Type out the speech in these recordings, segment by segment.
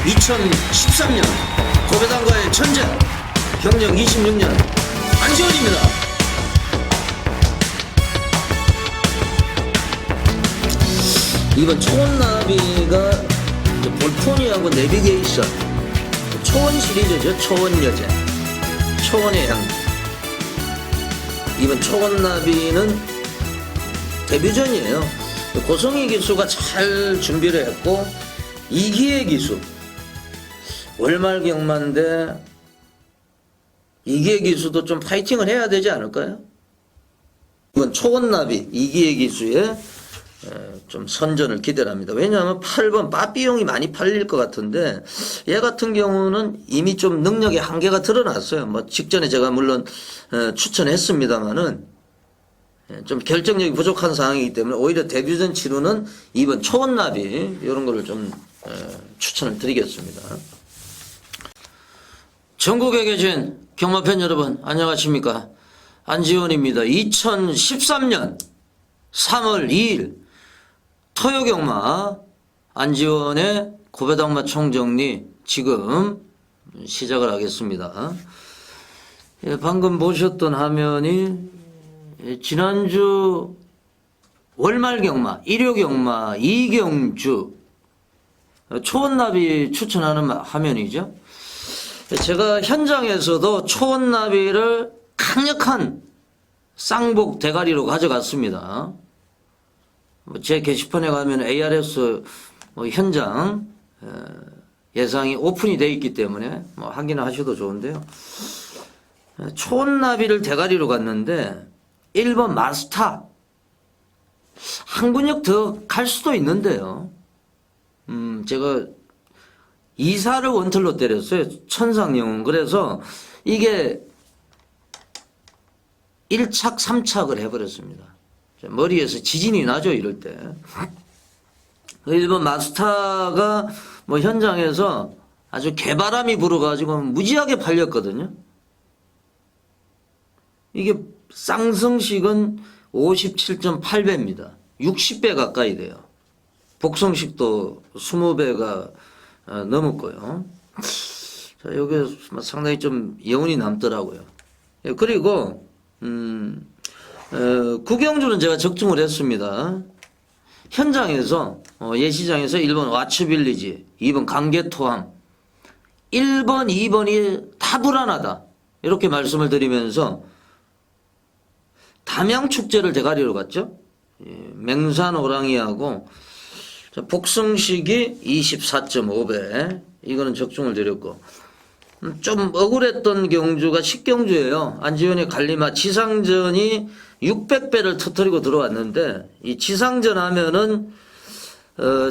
2013년 고배당과의 전쟁 경력 26년 안지원입니다. 이번 초원나비가 볼포니하고 내비게이션 초원 시리즈죠. 초원여제, 초원의 향. 이번 초원나비는 데뷔전이에요. 고성희 기수가 잘 준비를 했고, 이기혜 기수 월말 경마인데 이기혜 기수도 좀 파이팅을 해야 되지 않을까요? 이번 초원나비 이기혜 기수의 좀 선전을 기대를 합니다. 왜냐하면 8번 빠삐용이 많이 팔릴 것 같은데, 얘 같은 경우는 이미 좀 능력의 한계가 드러났어요. 뭐 직전에 제가 물론 추천했습니다만은 좀 결정력이 부족한 상황이기 때문에 오히려 데뷔전 치르는 이번 초원나비 이런 거를 좀 추천을 드리겠습니다. 전국에 계신 경마팬 여러분 안녕하십니까? 안지원입니다. 2013년 3월 2일 토요경마 안지원의 고배당마 총정리 지금 시작을 하겠습니다. 방금 보셨던 화면이 지난주 월말경마, 일요경마, 이경주 초원나비 추천하는 화면이죠. 제가 현장에서도 초원나비를 강력한 쌍복 대가리로 가져갔습니다. 제 게시판에 가면 ARS 현장 예상이 오픈이 되어 있기 때문에 확인을 하셔도 좋은데요. 초원나비를 대가리로 갔는데 1번 마스타 한 근육 더 갈 수도 있는데요. 제가 2사를 원틀로 때렸어요. 천상영웅. 그래서 이게 1착 3착을 해버렸습니다. 머리에서 지진이 나죠, 이럴 때. 1번 마스타가 현장에서 아주 개바람이 불어가지고 무지하게 팔렸거든요. 이게 쌍성식은 57.8배입니다. 60배 가까이 돼요. 복성식도 20배가 넘었고요. 자, 여기 상당히 좀 여운이 남더라고요. 그리고 구경주는 제가 적중을 했습니다. 현장에서 예시장에서 1번 와츠빌리지, 2번 강계토함, 1번, 2번이 다 불안하다 이렇게 말씀을 드리면서 담양축제를 대가리로 갔죠. 맹산호랑이하고 복성식이 24.5배 이거는 적중을 드렸고, 좀 억울했던 경주가 식경주예요. 안지원의 갈리마 지상전이 600배를 터뜨리고 들어왔는데, 이 지상전 하면은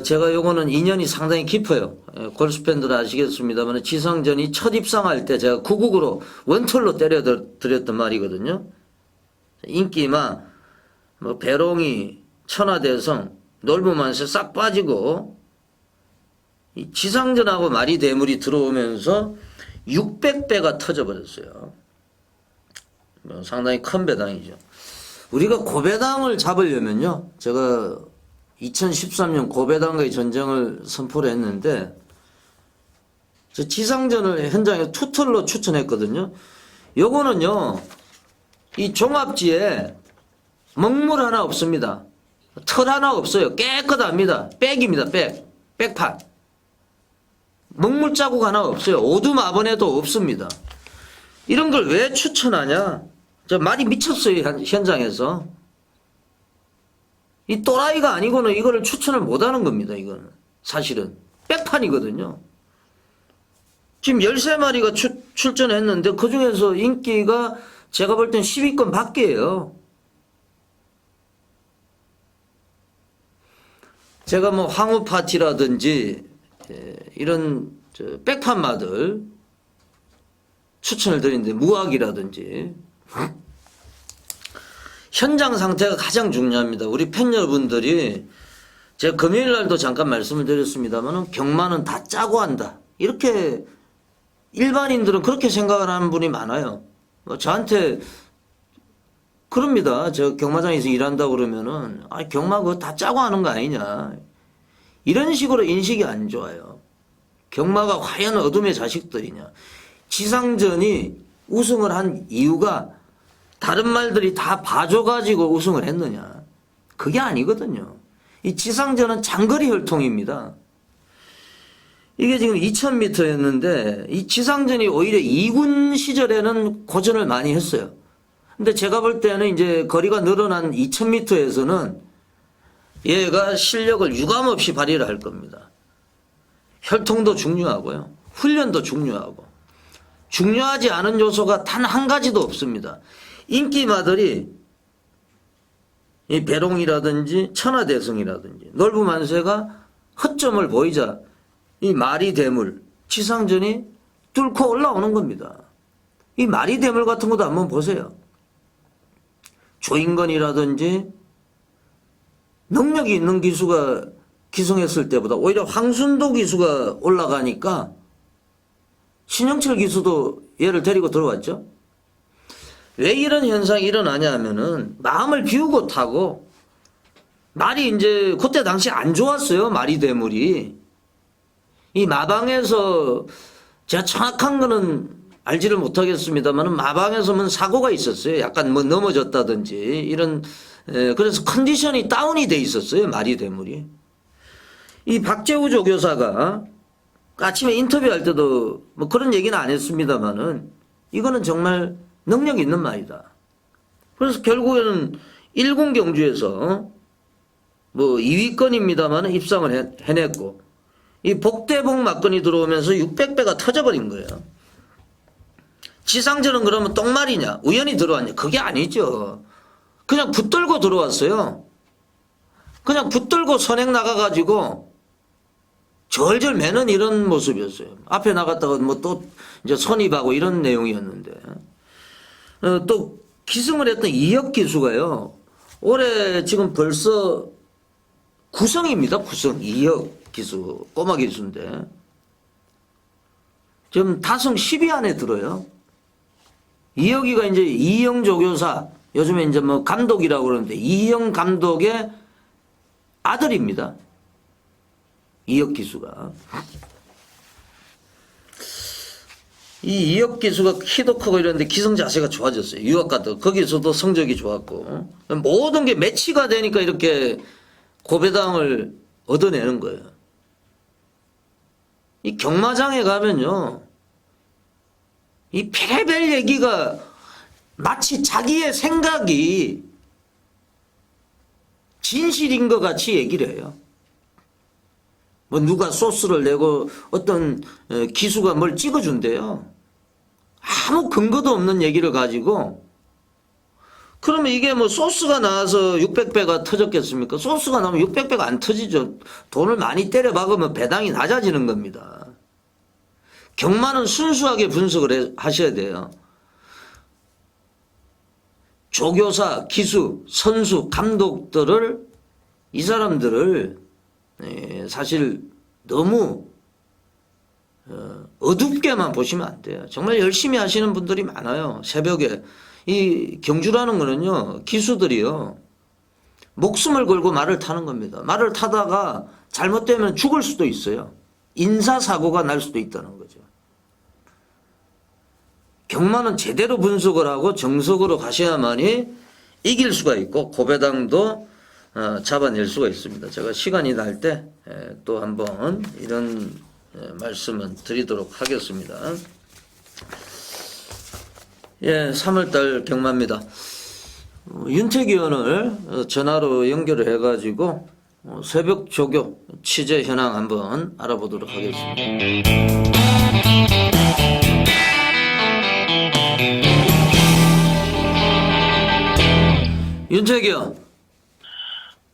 제가 요거는 인연이 상당히 깊어요. 골수팬들 아시겠습니다만 지상전이 첫 입상할 때 제가 구국으로 원툴로 때려 드렸던 말이거든요. 인기마 배롱이 천하대성 놀부만세 싹 빠지고 이 지상전하고 마리 대물이 들어오면서 600배가 터져버렸어요. 상당히 큰 배당이죠. 우리가 고배당을 잡으려면요, 제가 2013년 고배당과의 전쟁을 선포를 했는데, 저 지상전을 현장에 투틀로 추천했거든요. 요거는요, 이 종합지에 먹물 하나 없습니다. 털 하나 없어요. 깨끗합니다. 백입니다. 백판. 먹물 자국 하나 없어요. 오두마번에도 없습니다. 이런 걸 왜 추천하냐? 저 말이 미쳤어요. 현장에서. 이 또라이가 아니고는 이거를 추천을 못하는 겁니다. 이거는 사실은 백판이거든요. 지금 13마리가 출전했는데 그중에서 인기가 제가 볼 땐 10위권 밖이에요. 제가 황후파티라든지 이런 백판마들 추천을 드리는데, 무학이라든지 현장 상태가 가장 중요합니다. 우리 팬 여러분들이, 제가 금요일날도 잠깐 말씀을 드렸습니다만 경마는 다 짜고 한다 이렇게 일반인들은 그렇게 생각을 하는 분이 많아요. 저한테 그럽니다. 저 경마장에서 일한다고 그러면은, 경마 그거 다 짜고 하는 거 아니냐. 이런 식으로 인식이 안 좋아요. 경마가 과연 어둠의 자식들이냐. 지상전이 우승을 한 이유가 다른 말들이 다 봐줘가지고 우승을 했느냐. 그게 아니거든요. 이 지상전은 장거리 혈통입니다. 이게 지금 2000m였는데 이 지상전이 오히려 2군 시절에는 고전을 많이 했어요. 근데 제가 볼 때는 이제 거리가 늘어난 2000m에서는 얘가 실력을 유감없이 발휘를 할 겁니다. 혈통도 중요하고요. 훈련도 중요하고. 중요하지 않은 요소가 단 한 가지도 없습니다. 인기마들이 이 배롱이라든지 천하대성이라든지 놀부만세가 허점을 보이자 이 마리대물, 지상전이 뚫고 올라오는 겁니다. 이 마리대물 같은 것도 한번 보세요. 조인건이라든지 능력이 있는 기수가 기승했을 때보다 오히려 황순도 기수가 올라가니까 신영철 기수도 얘를 데리고 들어왔죠. 왜 이런 현상이 일어나냐 하면은 마음을 비우고 타고 말이 이제 그때 당시 안 좋았어요. 말이 대물이. 이 마방에서 제가 정확한 거는 알지를 못하겠습니다만 마방에서는 사고가 있었어요. 약간 뭐 넘어졌다든지 이런 그래서 컨디션이 다운이 돼 있었어요. 말이 대물이. 이 박재우 조교사가 아침에 인터뷰할 때도 뭐 그런 얘기는 안 했습니다만은 이거는 정말 능력 있는 말이다. 그래서 결국에는 1군 경주에서 뭐 2위권입니다만 입상을 해냈고 이 복대복 막건이 들어오면서 600배가 터져버린 거예요. 지상전은 그러면 똥말이냐 우연히 들어왔냐 그게 아니죠. 그냥 붙들고 들어왔어요. 그냥 붙들고 선행 나가가지고 절절 매는 이런 모습이었어요. 앞에 나갔다가 뭐 또 이제 선입하고 이런 내용이었는데 또 기승을 했던 이혁 기수가요. 올해 지금 벌써 9승입니다. 9승 이혁 기수 꼬마 기수인데 지금 다승 10위 안에 들어요. 이혁이가 이제 이영 조교사 요즘에 이제 뭐 감독이라고 그러는데 이영 감독의 아들입니다. 이혁 기수가. 이 이혁 기수가 키도 크고 이런데 기성 자세가 좋아졌어요. 유학 가도 거기서도 성적이 좋았고 모든 게 매치가 되니까 이렇게 고배당을 얻어내는 거예요. 이 경마장에 가면요. 이 별의별 얘기가 마치 자기의 생각이 진실인 것 같이 얘기를 해요. 뭐 누가 소스를 내고 어떤 기수가 뭘 찍어준대요. 아무 근거도 없는 얘기를 가지고 그러면 이게 뭐 소스가 나와서 600배가 터졌겠습니까? 소스가 나오면 600배가 안 터지죠. 돈을 많이 때려 박으면 배당이 낮아지는 겁니다. 경마는 순수하게 분석을 하셔야 돼요. 조교사, 기수, 선수, 감독들을 이 사람들을 사실 너무 어둡게만 보시면 안 돼요. 정말 열심히 하시는 분들이 많아요. 새벽에 이 경주라는 거는요. 기수들이요. 목숨을 걸고 말을 타는 겁니다. 말을 타다가 잘못되면 죽을 수도 있어요. 인사사고가 날 수도 있다는 거죠. 경마는 제대로 분석을 하고 정석으로 가셔야만이 이길 수가 있고 고배당도 잡아낼 수가 있습니다. 제가 시간이 날 때 또 한번 이런 말씀은 드리도록 하겠습니다. 예, 3월달 경마입니다. 윤택 의원을 전화로 연결을 해가지고 새벽 조교 취재 현황 한번 알아보도록 하겠습니다. 윤택 의원.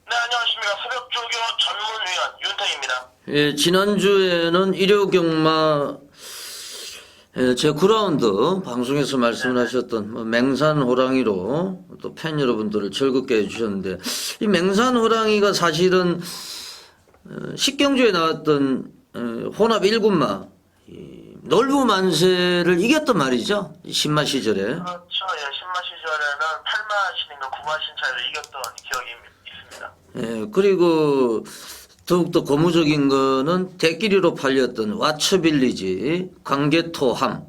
네, 안녕하십니까. 새벽조교 전문위원 윤택입니다. 예, 지난주에는 일요경마 제 9라운드 방송에서 말씀을 하셨던 뭐 맹산 호랑이로 또 팬 여러분들을 즐겁게 해주셨는데 이 맹산 호랑이가 사실은 식경주에 나왔던 혼합 1군마 놀부 만세를 이겼단 말이죠. 신마 시절에. 그렇죠. 예, 신마 시절에는 8마 신인가 9마 신 차이로 이겼던 기억이 있습니다. 예, 그리고 더욱더 고무적인 거는 대끼리로 팔렸던 왓츠빌리지, 광개토함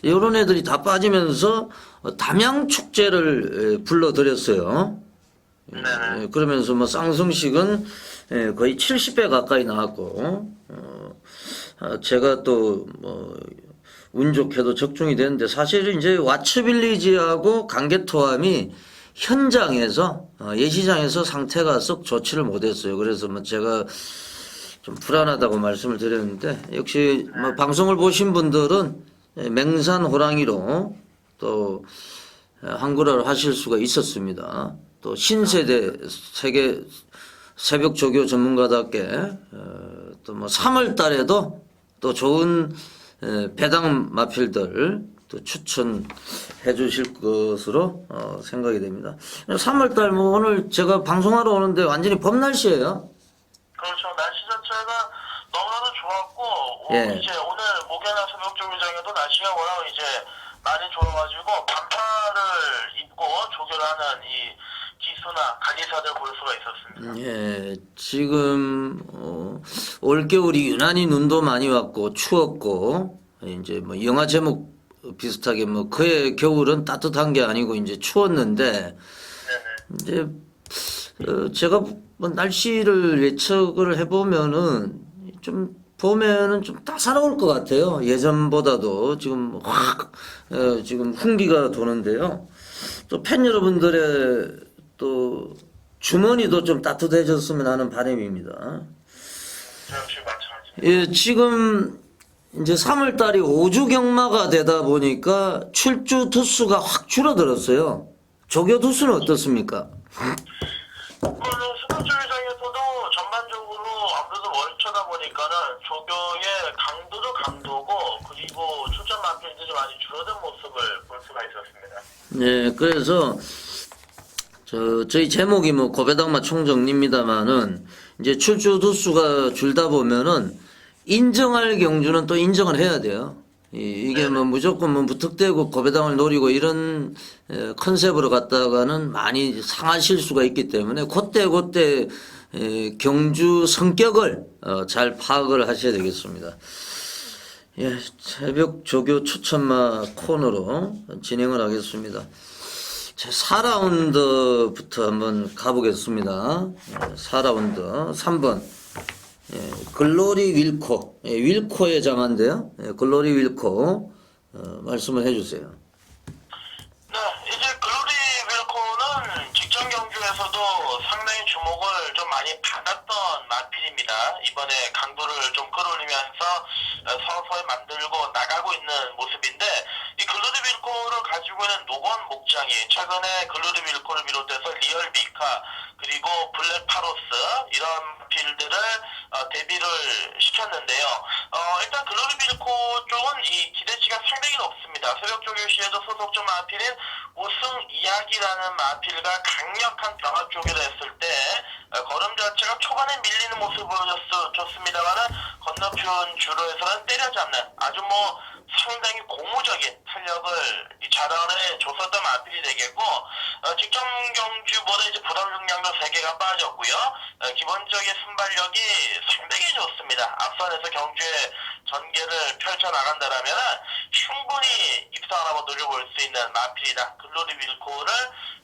이런 애들이 다 빠지면서 담양 축제를 불러들였어요. 네네. 그러면서 뭐 쌍성식은 거의 70배 가까이 나왔고 제가 또 뭐 운 좋게도 적중이 됐는데 사실은 이제 왓츠빌리지하고 강개토함이 현장에서 예시장에서 상태가 썩 좋지를 못했어요. 그래서 뭐 제가 좀 불안하다고 말씀을 드렸는데 역시 뭐 방송을 보신 분들은 맹산 호랑이로 또 한글화를 하실 수가 있었습니다. 또 신세대 세계 새벽 조교 전문가답게 또 뭐 3월 달에도 또 좋은 배당 마필들 또 추천해 주실 것으로 생각이 됩니다. 3월 달 뭐 오늘 제가 방송하러 오는데 완전히 봄 날씨예요. 그렇죠. 날씨 자체가 너무나도 좋았고, 예. 이제 오늘 목요나 새벽 조교장에도 날씨가 워낙 이제 많이 좋아가지고, 반팔을 입고 조교를 하는 이 기수나 간이사들 볼 수가 있었습니다. 예, 지금 올겨울이 유난히 눈도 많이 왔고 추웠고 이제 뭐 영화 제목 비슷하게 뭐 그의 겨울은 따뜻한 게 아니고 이제 추웠는데 네네. 이제 제가 뭐 날씨를 예측을 해보면은 좀 봄에는 좀 따사로울 것 같아요. 예전보다도 지금 확 지금 훈기가 도는데요. 또 팬 여러분들의 또 주머니도 좀 따뜻해졌으면 하는 바람입니다. 저 역시 마찬가지. 예, 지금 이제 3월 달이 5주 경마가 되다 보니까 출주 두수가 확 줄어들었어요. 조교 두수는 어떻습니까? 그거는 새벽 조교장에서도 전반적으로 아무래도 월초다 보니까는 조교의 강도도 강도고, 그리고 출전 마필들이 많이 줄어든 모습을 볼 수가 있었습니다. 네, 그래서 저희 제목이 뭐 고배당마 총정리입니다만은 이제 출주 두수가 줄다 보면은 인정할 경주는 또 인정을 해야 돼요. 이게 뭐 무조건 뭐 무턱대고 고배당을 노리고 이런 컨셉으로 갔다가는 많이 상하실 수가 있기 때문에 그때 경주 성격을 잘 파악을 하셔야 되겠습니다. 예, 새벽 조교 추천마 코너로 진행을 하겠습니다. 자, 4라운드부터 한번 가보겠습니다. 4라운드 3번 글로리 윌코, 윌코의 장한데요. 글로리 윌코 말씀을 해주세요. 네, 이제 글로리 윌코는 직전 경주에서도 상당히 주목을 좀 많이 받았던 마필입니다. 이번에 강도를 좀 끌어올리면서 서서히 만들고 나가고 있는 모습인데, 이 글로리 윌코를 가지고 있는 노건 목장이 최근에 글로리 윌코를 비롯해서 리얼 미카 그리고 블랙 파로스 이런 필들을 데뷔를 시켰는데요. 일단 글로리 윌코 쪽은 이 기대치가 상당히 높습니다. 새벽 조교시에도 소속적 마필인 우승 이야기라는 마필과 강력한 병합 조교를 했을 때 걸음 자체가 초반에 밀리는 모습을 보여줬습니다만은 건너편 주로에서는 때려잡는 아주 뭐 상당히 고무적인 탄력을 자랑해 줬었던 마필이 되겠고, 직전 경주보다 이제 부담 중량도 3개가 빠졌고요. 기본적인 순발력이 상당히 좋습니다. 앞선에서 경주의 전개를 펼쳐나간다라면 충분히 입상 한번 노려볼 수 있는 마필이다. 글로리 윌코를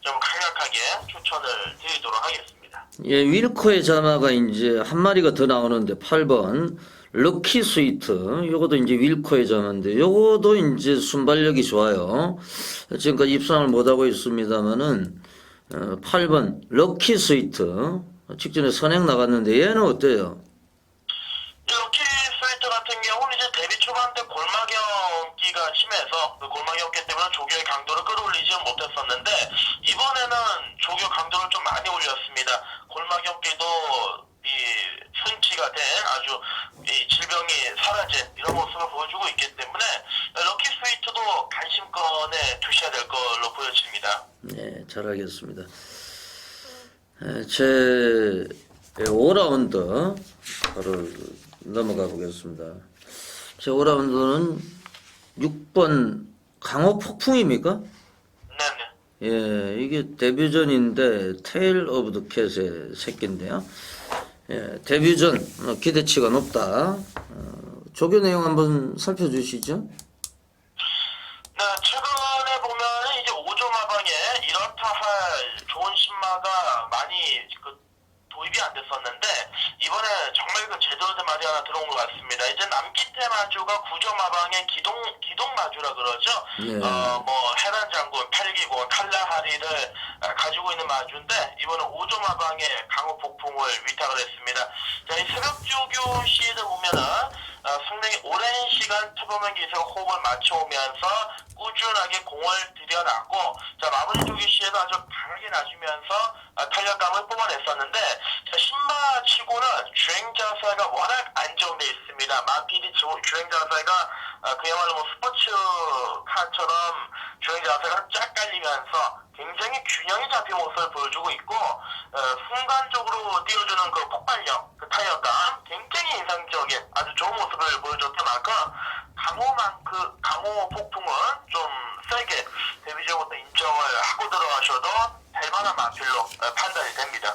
좀 강력하게 추천을 드리도록 하겠습니다. 예, 윌코의 자마가 이제 한 마리가 더 나오는데 8번 럭키 스위트, 요것도 이제 윌코의 자마인데 요것도 이제 순발력이 좋아요. 지금까지 입상을 못하고 있습니다만은 8번 럭키 스위트 직전에 선행 나갔는데 얘는 어때요? 럭키 스위트 같은 경우는 이제 데뷔 초반 때 골막염기가 심해서 그 골막염기 때문에 조교의 강도를 끌어올리지 못했었는데, 이번에는 조교 강도를 좀 많이 올렸습니다. 골막염기도 이 순치가 된 아주 이 질병이 사라진 이런 모습을 보여주고 있기 때문에 럭키 스위트도 관심권에 두셔야 될 걸로 보여집니다. 네, 잘 알겠습니다. 제 5라운드 바로 넘어가 보겠습니다. 제 5라운드는 6번 강호 폭풍입니까? 네네. 예, 이게 데뷔전인데 테일 오브 더 캣의 새끼인데요. 예, 데뷔전 기대치가 높다. 조교 내용 한번 살펴주시죠. 네, 최근에 보면 이제 5조 마방에 이렇다 할 좋은 신마가 많이 도입이 안 됐었는데 이번에 정말 제대로 된 말이 하나 들어온 것 같습니다. 이제 남기태 마주가 9조 마방의 기동 마주라 그러죠. 네. 뭐 해란 장군, 팔기고 칼라하리를 가지고 있는 마주인데 이번에 5조 마방의 강호 폭풍을 위탁을 했습니다. 자, 이 새벽조교 시에도 보면은 상당히 오랜 시간 태범한 기세가 호흡을 맞춰오면서 꾸준하게 공을 들여놨고, 자, 마무리 조교 시에도 아주 강하게 낮으면서 탄력감을 뿜어냈었는데, 자, 신마치고는 주행 자세가 워낙 안정돼 있습니다. 마필이 주행 자세가 그야말로 뭐 스포츠카처럼 주행 자세가 쫙 깔리면서 굉장히 균형이 잡힌 모습을 보여주고 있고, 순간적으로 띄워주는 그 폭발력, 그 타이어감 굉장히 인상적인 아주 좋은 모습을 보여줬던 만큼 강호 폭풍은 좀 세게 데뷔전부터 인정을 하고 들어가셔도 될 만한 마필로 판단이 됩니다.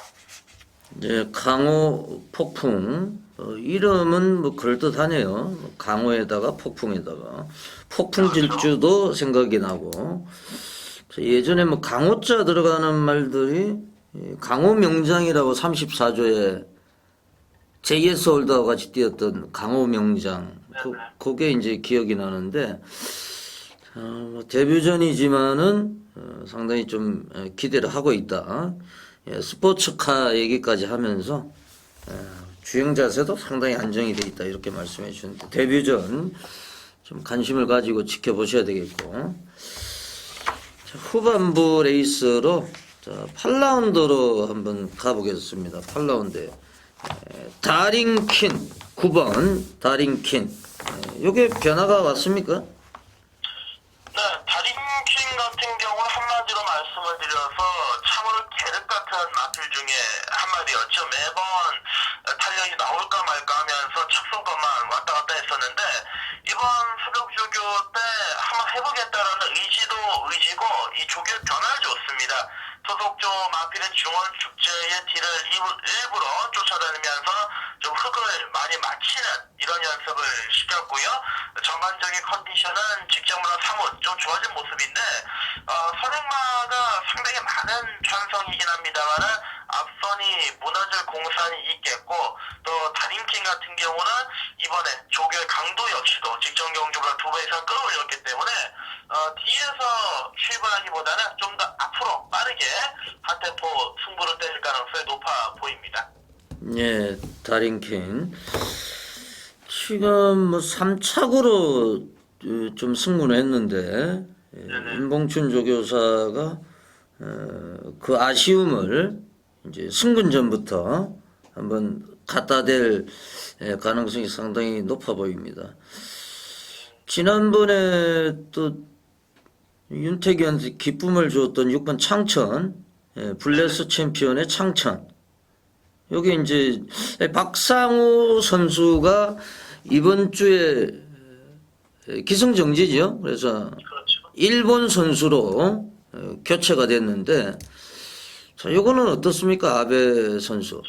네, 강호 폭풍. 이름은 뭐 그럴듯하네요. 강호에다가 폭풍에다가 폭풍 질주도 생각이 나고. 예전에 뭐 강호자 들어가는 말들이 강호 명장이라고 34조에 JS 홀더와 같이 뛰었던 강호 명장. 그게 이제 기억이 나는데, 데뷔전이지만은 상당히 좀 기대를 하고 있다. 예, 스포츠카 얘기까지 하면서 주행 자세도 상당히 안정이 돼 있다 이렇게 말씀해 주셨는데, 데뷔전 좀 관심을 가지고 지켜보셔야 되겠고, 자, 후반부 레이스로 자, 8라운드로 한번 가보겠습니다. 8라운드 다링킨 9번 다링킨, 요게 변화가 왔습니까? 네, 다림킹 같은 경우는 한마디로 말씀을 드려서 참으로 계륵 같은 마필 중에 한 마디였죠. 매번 탄력이 나올까 말까 하면서 척선것만 왔다 갔다 했었는데 이번 새벽 조교 때 한번 해보겠다라는 의지고 이 조교의 변화를 줬습니다. 소속조 마필의 중원 축제의 뒤를 일부러 쫓아다니면서 좀 흙을 많이 맞히는 이런 연습을 시켰고요. 전반적인 컨디션은 직전보다 사뭇 좀 좋아진 모습인데 선행마가 상당히 많은 편성이긴 합니다만은 앞선이 무너질 공산이 있겠고, 또 다림킹 같은 경우는 이번에 조교의 강도 역시도 직전 경주보다 2배 이상 끌어올렸기 때문에 뒤에서 출발하기보다는 좀 더 앞으로 빠르게 한 템포 승부를 때릴 가능성이 높아 보입니다. 예, 다링킨 지금 뭐 3착으로 좀 승부를 했는데, 임봉춘 조교사가 그 아쉬움을 이제 승근전부터 한번 갖다 댈 가능성이 상당히 높아 보입니다. 지난번에 또 윤태기한테 기쁨을 주었던 6번 창천, 블레스 챔피언의 창천. 여기 이제 박상우 선수가 이번 주에 기승정지죠. 그래서 그렇죠. 일본 선수로 교체가 됐는데, 자, 요거는 어떻습니까, 아베 선수?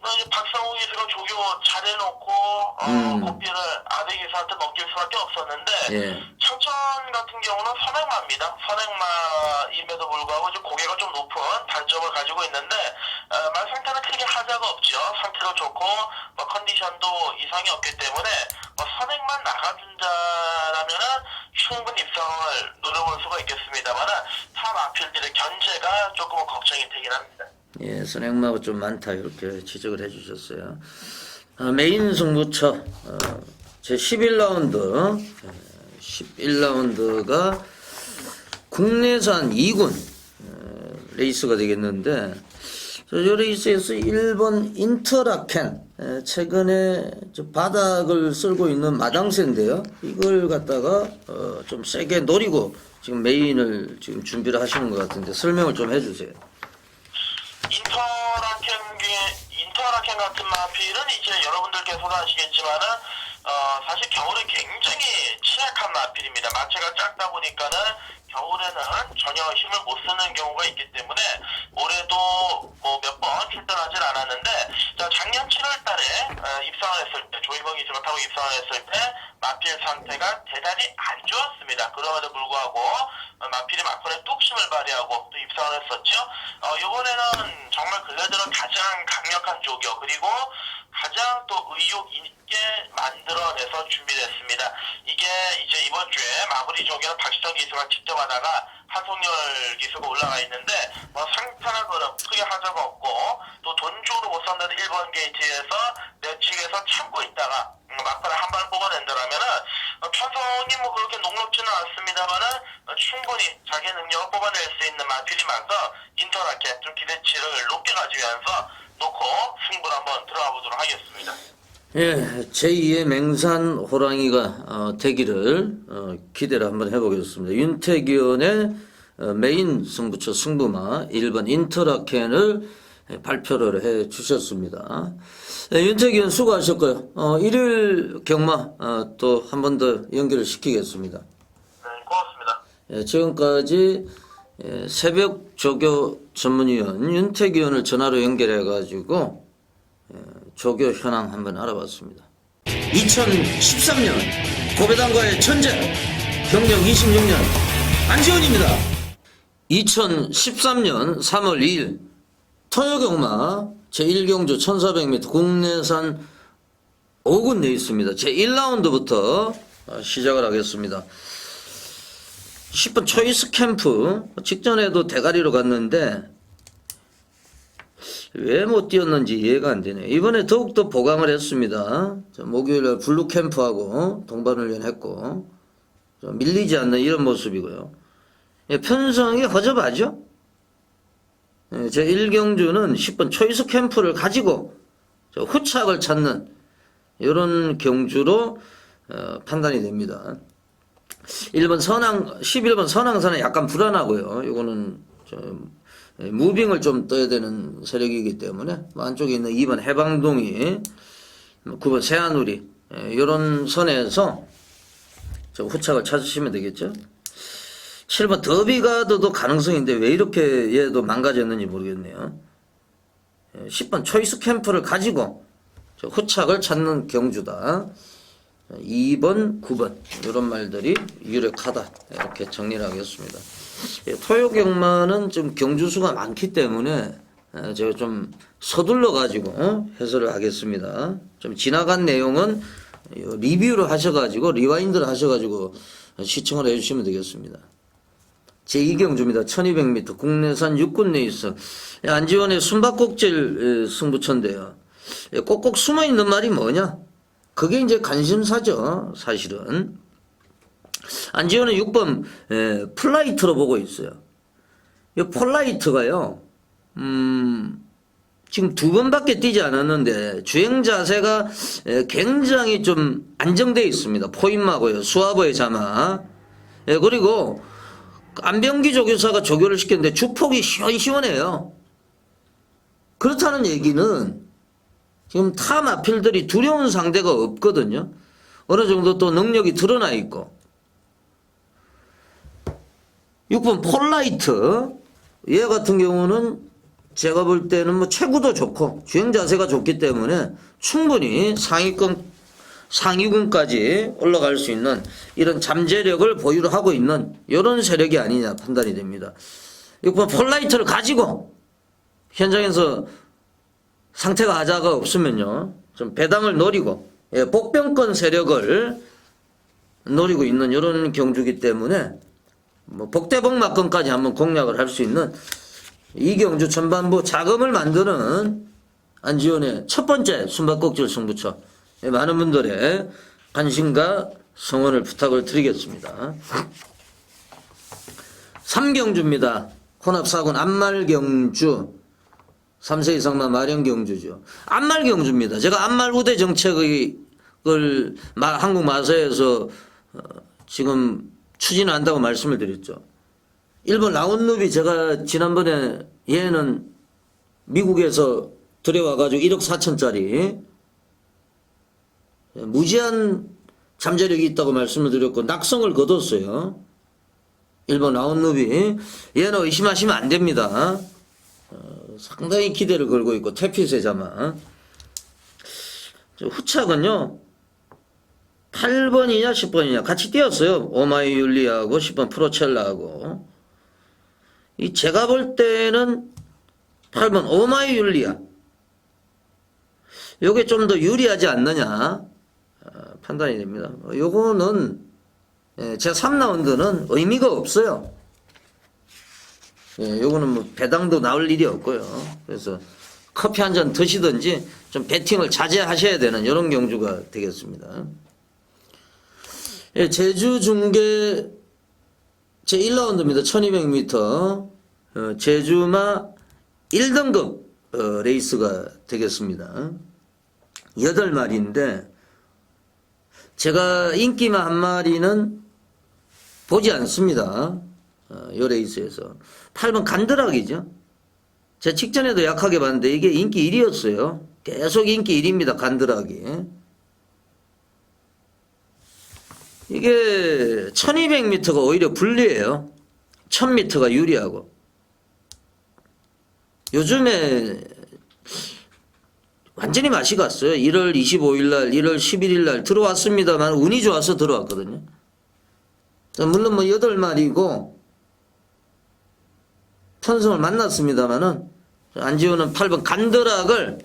이제 박상우 기수가 조교 잘해놓고 고삐를 아베 기수한테 넘길 수밖에 없었는데 예. 창천 같은 경우는 선행마입니다. 선행마임에도 불구하고 이제 고개가 좀 높은 단점을 가지고 있는데 말 상태는 크게 하자가 없죠. 상태도 좋고 뭐 컨디션도 이상이 없기 때문에 뭐 선행만 나가준다라면은 충분히 입상을 노려볼 수가 있겠습니다만은 탑 아필들의 견제가 조금은 걱정이 되긴 합니다. 예, 선행마가 좀 많다 이렇게 지적을 해주셨어요. 메인 승부처 제 11라운드 11라운드가 국내산 2군 레이스가 되겠는데, 이 레이스에서 1번 인터라켄, 최근에 바닥을 쓸고 있는 마당새인데요. 이걸 갖다가 좀 세게 노리고 지금 메인을 지금 준비를 하시는 것 같은데 설명을 좀 해주세요. 인터라켄 같은 마필은 이제 여러분들께서도 아시겠지만은 사실 겨울에 굉장히 취약한 마필입니다. 마체가 작다 보니까는 겨울에는 전혀 힘을 못 쓰는 경우가 있기 때문에 올해도 뭐 몇 번 출전하진 않았는데, 자, 조이봉 기수가 타고 입성했을 때 마필 상태가 대단히 안 좋았습니다. 그럼에도 불구하고 마필이 막판에 뚝심을 발휘하고 또 입성을 했었죠. 이번에는 정말 근래 들어 가장 강력한 조교 그리고 가장 또 의욕 있게 만들어내서 준비됐습니다. 이게 이제 이번 주에 마무리 조교는 박시성 기수가 직접 하다가 한송열 기수가 올라가 있는데 뭐 상탄한 거는 크게 하자가 없고 또 돈 주고도 못 산다는 1번 게이트에서 내측에서 참고 있다가 막판에 한 발 뽑아낸다라면은 천성이 뭐 그렇게 녹록지는 않습니다만은 충분히 자기 능력을 뽑아낼 수 있는 마필이면서 인터라켓 좀 기대치를 높게 가지면서 놓고 승부를 한번 들어가 보도록 하겠습니다. 예, 제2의 맹산 호랑이가 되기를 기대를 한번 해보겠습니다. 윤태기원의 메인 승부처 승부마 1번 인터라켄을 발표를 해 주셨습니다. 윤태기원 수고하셨고요. 일요일 경마 또 한 번 더 연결을 시키겠습니다. 네, 고맙습니다. 지금까지 새벽 조교 전문위원 윤태기원을 전화로 연결해가지고 조교 현황 한번 알아봤습니다. 2013년 고배당과의 천재 경력 26년 안지원입니다. 2013년 3월 2일 토요경마 제1경주 1400m 국내산 5군 레이스입니다. 제1라운드부터 시작을 하겠습니다. 10번 초이스 캠프 직전에도 대가리로 갔는데 왜 못 뛰었는지 이해가 안 되네요. 이번에 더욱더 보강을 했습니다. 목요일날 블루 캠프하고 동반훈련 했고 좀 밀리지 않는 이런 모습이고요. 편성이 허접하죠. 제 1경주는 10번 초이스 캠프를 가지고 후착을 찾는 이런 경주로 판단이 됩니다. 11번 선항사는 약간 불안하고요. 이거는 좀 무빙을 좀 떠야 되는 세력이기 때문에 안쪽에 있는 2번 해방동이 9번 세안우리 이런 선에서 좀 후착을 찾으시면 되겠죠. 7번 더비가드도 가능성인데 왜 이렇게 얘도 망가졌는지 모르겠네요. 10번 초이스 캠프를 가지고 후착을 찾는 경주다. 2번, 9번 이런 말들이 유력하다. 이렇게 정리를 하겠습니다. 토요경마는 좀 경주수가 많기 때문에 제가 좀 서둘러 가지고 해설을 하겠습니다. 좀 지나간 내용은 리뷰를 하셔가지고 리와인드를 하셔가지고 시청을 해주시면 되겠습니다. 제2경주입니다. 1200m 국내산 육군 레이스 안지원의 숨바꼭질 승부처인데요. 꼭꼭 숨어있는 말이 뭐냐? 그게 이제 관심사죠. 사실은 안지원은 6번 플라이트로 보고 있어요. 이 플라이트가요 지금 2번밖에 뛰지 않았는데 주행 자세가 굉장히 좀 안정되어 있습니다. 포인마고요. 수화보의 자마. 그리고 안병기 조교사가 조교를 시켰는데 주폭이 시원시원해요. 그렇다는 얘기는 지금 타 마필들이 두려운 상대가 없거든요. 어느 정도 또 능력이 드러나 있고 6번 폴라이트 얘 같은 경우는 제가 볼 때는 뭐 체구도 좋고 주행 자세가 좋기 때문에 충분히 상위군까지 올라갈 수 있는 이런 잠재력을 보유를 하고 있는 이런 세력이 아니냐 판단이 됩니다. 6번 폴라이트를 가지고 현장에서 상태가 하자가 없으면요 좀 배당을 노리고 복병권 세력을 노리고 있는 이런 경주기 때문에 뭐 복대복마권까지 한번 공략을 할 수 있는 이 경주 전반부 자금을 만드는 안지원의 첫 번째 숨바꼭질 승부처 많은 분들의 관심과 성원을 부탁을 드리겠습니다. 3경주입니다. 혼합사군 안말경주 3세 이상만 마련경주죠. 안말경주입니다. 제가 안말우대 정책을 한국 마사에서 지금 추진한다고 말씀을 드렸죠. 일본 라운루비 제가 지난번에 얘는 미국에서 들여와가지고 1억 4천짜리 무제한 잠재력이 있다고 말씀을 드렸고 낙성을 거뒀어요. 일본 라운루비 얘는 의심하시면 안 됩니다. 상당히 기대를 걸고 있고 태핏의 자마 후착은요 8번이냐 10번이냐 같이 뛰었어요. 오마이율리하고 10번 프로첼라하고. 제가 볼 때는 8번 오마이율리아. 요게 좀 더 유리하지 않느냐 판단이 됩니다. 요거는 제 3라운드는 의미가 없어요. 요거는 뭐 배당도 나올 일이 없고요. 그래서 커피 한 잔 드시든지 좀 배팅을 자제하셔야 되는 이런 경주가 되겠습니다. 제주 중계 제 1라운드입니다. 1200m 제주마 1등급 레이스가 되겠습니다. 8마리인데 제가 인기마 한 마리는 보지 않습니다. 요 레이스에서 8번 간드락이죠. 제가 직전에도 약하게 봤는데 이게 인기 1위였어요. 계속 인기 1위입니다. 간드락이. 이게 1200m가 오히려 불리해요. 1000m가 유리하고. 요즘에 완전히 맛이 갔어요. 1월 25일 날, 1월 11일 날 들어왔습니다만 운이 좋아서 들어왔거든요. 물론 뭐 8마리고 편성을 만났습니다만은 안지호는 8번 간드락을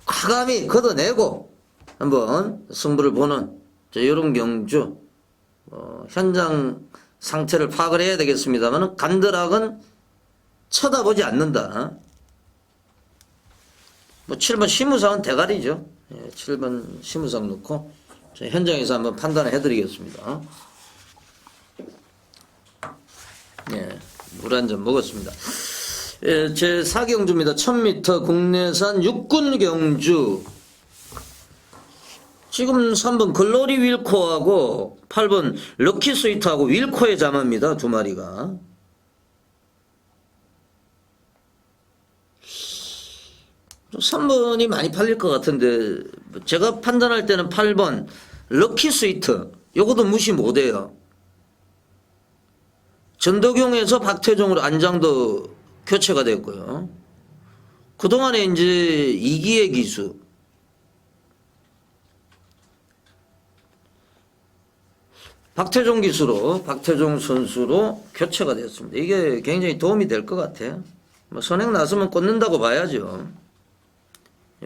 과감히 걷어내고 한번 승부를 보는 이런 경주. 현장 상태를 파악을 해야 되겠습니다만은 간드락은 쳐다보지 않는다. 뭐 7번 시무상은 대가리죠. 7번 시무상 넣고 현장에서 한번 판단을 해드리겠습니다. 물 한 잔 먹었습니다. 제 4경주입니다. 1000m 국내산 육군 경주. 지금 3번 글로리 윌코하고 8번 럭키 스위트하고 윌코의 자마입니다. 두 마리가. 좀 3번이 많이 팔릴 것 같은데 제가 판단할 때는 8번 럭키 스위트 요것도 무시 못해요. 전덕용에서 박태종으로 안장도 교체가 됐고요. 그동안에 이제 이기의 기수 박태종 기수로 박태종 선수로 교체가 됐습니다. 이게 굉장히 도움이 될 것 같아요. 뭐 선행 나서면 꽂는다고 봐야죠.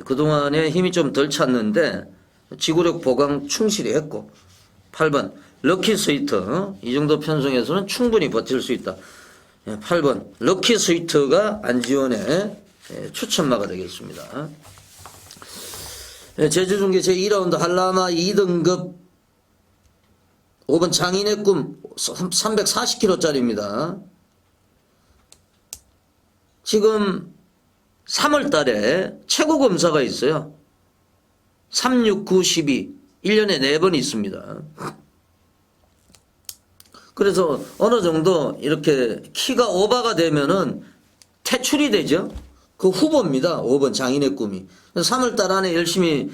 그동안에 힘이 좀 덜 찼는데 지구력 보강 충실히 했고 8번 럭키 스위트 이 정도 편성에서는 충분히 버틸 수 있다. 8번 럭키 스위트가 안지원의 추천마가 되겠습니다. 제주중계 제2라운드 한라마 2등급 5번 장인의 꿈 340kg짜리입니다. 지금 3월 달에 최고 검사가 있어요. 3, 6, 9, 12 1년에 4번 있습니다. 그래서 어느 정도 이렇게 키가 오버가 되면은 퇴출이 되죠. 그 후보입니다. 5번 장인의 꿈이. 3월 달 안에 열심히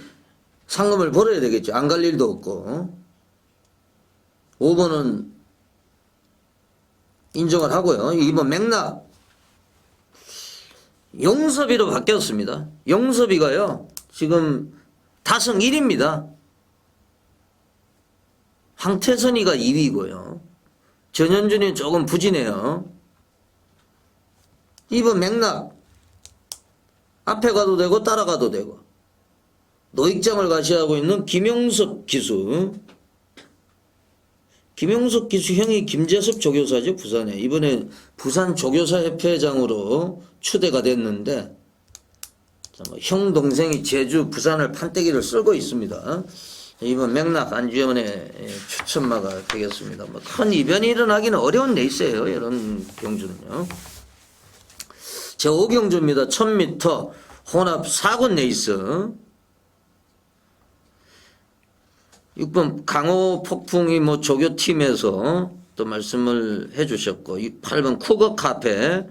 상금을 벌어야 되겠죠. 안 갈 일도 없고. 5번은 인정을 하고요. 2번 맥락. 용섭이로 바뀌었습니다. 용섭이가요. 지금 다승 1위입니다. 황태선이가 2위고요. 전현준이 조금 부진해요. 2번 맥락. 앞에 가도 되고 따라가도 되고. 노익장을 가시하고 있는 김용섭 기수. 김용섭 기수 형이 김재섭 조교사죠. 부산에. 이번에 부산 조교사협회장으로 추대가 됐는데 형 동생이 제주 부산을 판때기를 쓸고 있습니다. 이번 맥락 안지원의 추천마가 되겠습니다. 뭐 큰 이변이 일어나기는 어려운 레이스예요. 이런 경주는요. 제 5경주입니다. 1000m 혼합 4군 레이스. 6번 강호 폭풍이 뭐 조교팀에서 또 말씀을 해주셨고 8번 쿠거 카페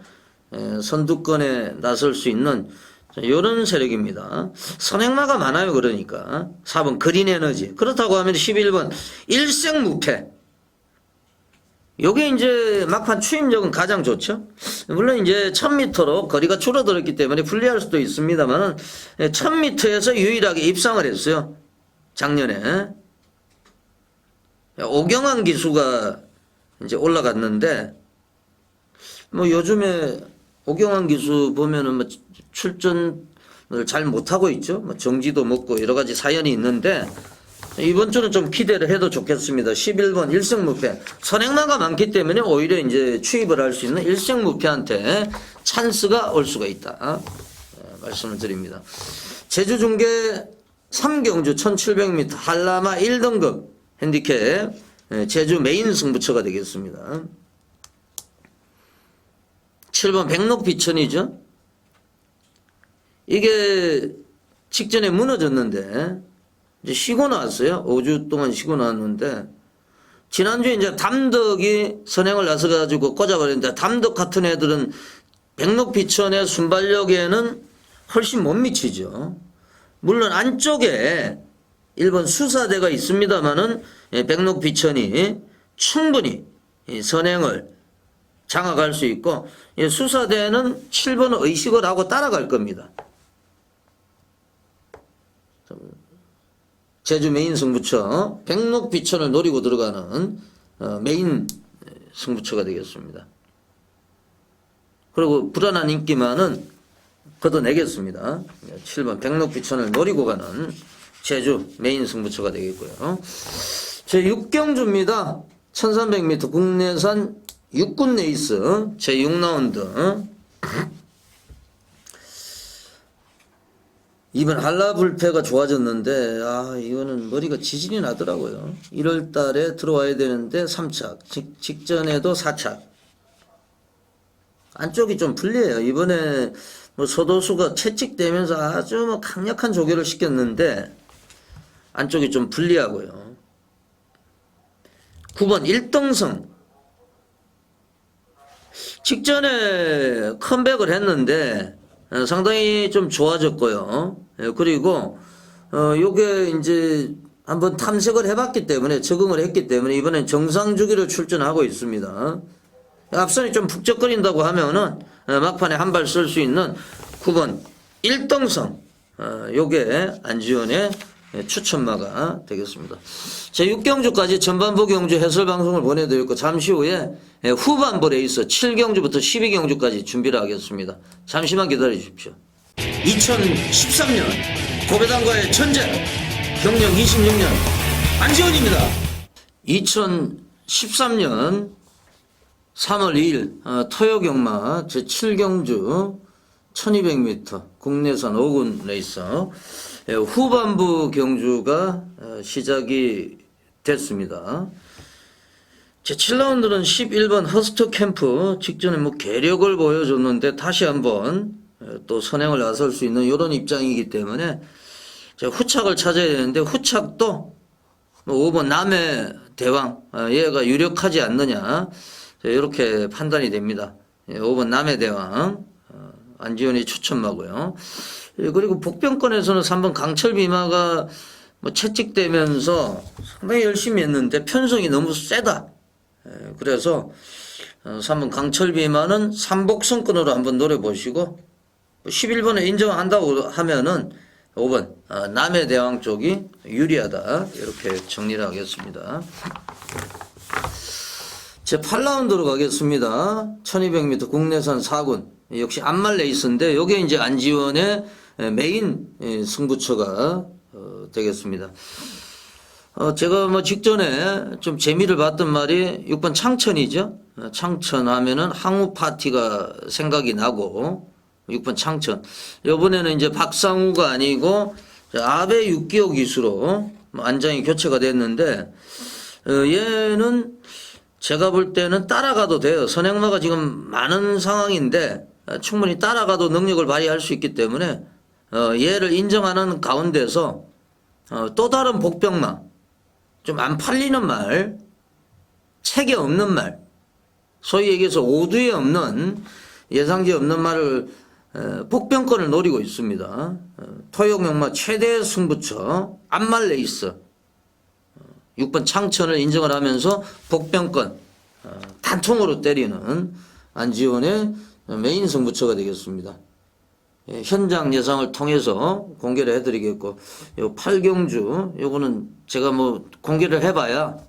선두권에 나설 수 있는 이런 세력입니다. 선행마가 많아요. 그러니까 4번 그린 에너지. 그렇다고 하면 11번 일생무패. 요게 이제 막판 추임력은 가장 좋죠. 물론 이제 1000m로 거리가 줄어들었기 때문에 불리할 수도 있습니다만은 1000m에서 유일하게 입상을 했어요. 작년에. 오경환 기수가 이제 올라갔는데, 뭐 요즘에 오경환 기수 보면은 뭐 출전을 잘 못하고 있죠. 뭐 정지도 먹고 여러 가지 사연이 있는데, 이번 주는 좀 기대를 해도 좋겠습니다. 11번 1승 무패. 선행마가 많기 때문에 오히려 이제 추입을 할 수 있는 1승 무패한테 찬스가 올 수가 있다. 말씀을 드립니다. 제주중계 3경주 1700m 한라마 1등급 핸디캡 제주 메인 승부처가 되겠습니다. 7번 백록비천이죠. 이게 직전에 무너졌는데 이제 쉬고 나왔어요. 5주 동안 쉬고 나왔는데 지난주에 이제 담덕이 선행을 나서가지고 꽂아버렸는데 담덕 같은 애들은 백록비천의 순발력에는 훨씬 못 미치죠. 물론 안쪽에 1번 수사대가 있습니다만은 백록비천이 충분히 선행을 장악할 수 있고 수사대는 7번 의식을 하고 따라갈 겁니다. 제주 메인 승부처 백록비천을 노리고 들어가는 메인 승부처가 되겠습니다. 그리고 불안한 인기만은 걷어내겠습니다. 7번 백록비천을 노리고 가는 제주 메인 승부처가 되겠고요. 제6경주입니다. 1300m 국내산 육군 레이스 제6라운드. 이번 한라불패가 좋아졌는데 이거는 머리가 지진이 나더라고요. 1월 달에 들어와야 되는데 3착, 직전에도 4착. 안쪽이 좀 불리해요. 이번에 뭐 서도수가 채찍되면서 아주 뭐 강력한 조교를 시켰는데 안쪽이 좀 불리하고요. 9번 일등성. 직전에 컴백을 했는데 상당히 좀 좋아졌고요. 그리고 요게 이제 한번 탐색을 해봤기 때문에 적응을 했기 때문에 이번엔 정상 주기로 출전하고 있습니다. 앞선이 좀 북적거린다고 하면은 막판에 한 발 쓸 수 있는 9번 일등성. 요게 안지원의 추천마가 되겠습니다. 제6경주까지 전반부 경주 해설방송을 보내드렸고 잠시 후에 후반부 레이스 7경주부터 12경주까지 준비를 하겠습니다. 잠시만 기다려 주십시오. 2013년 고배당과의 전쟁 경력 26년 안지원입니다. 2013년 3월 2일 토요경마 제7경주 1200m 국내산 5군 레이스 후반부 경주가 시작이 됐습니다. 제7라운드는 11번 허스트 캠프 직전에 뭐 괴력을 보여줬는데 다시 한번 또 선행을 나설 수 있는 이런 입장이기 때문에 후착을 찾아야 되는데 후착도 뭐 5번 남의 대왕 얘가 유력하지 않느냐 이렇게 판단이 됩니다. 5번 남의 대왕 안지원이 추천마고요. 그리고 복병권에서는 3번 강철비마가 뭐 채찍되면서 상당히 열심히 했는데 편성이 너무 세다. 그래서 3번 강철비마는 삼복성권으로 한번 노려보시고 11번에 인정한다고 하면은 5번 남의 대왕 쪽이 유리하다. 이렇게 정리를 하겠습니다. 제 8라운드로 가겠습니다. 1200m 국내산 4군. 역시 안말 레이스인데 요게 이제 안지원의 메인 승부처가 되겠습니다. 제가 뭐 직전에 좀 재미를 봤던 말이 6번 창천이죠. 창천 하면은 항우 파티가 생각이 나고 6번 창천. 요번에는 이제 박상우가 아니고 아베 6기호 기수로 안장이 교체가 됐는데 얘는 제가 볼 때는 따라가도 돼요. 선행마가 지금 많은 상황인데 충분히 따라가도 능력을 발휘할 수 있기 때문에 얘를 인정하는 가운데서 또 다른 복병마 좀 안 팔리는 말, 책에 없는 말, 소위 얘기해서 오두에 없는 예상지에 없는 말을 복병권을 노리고 있습니다. 토요명마 최대 승부처 안말 레이스 6번 창천을 인정을 하면서 복병권 단통으로 때리는 안지원의 메인 승부처가 되겠습니다. 현장 예상을 통해서 공개를 해드리겠고, 요 8경주, 요거는 제가 뭐 공개를 해봐야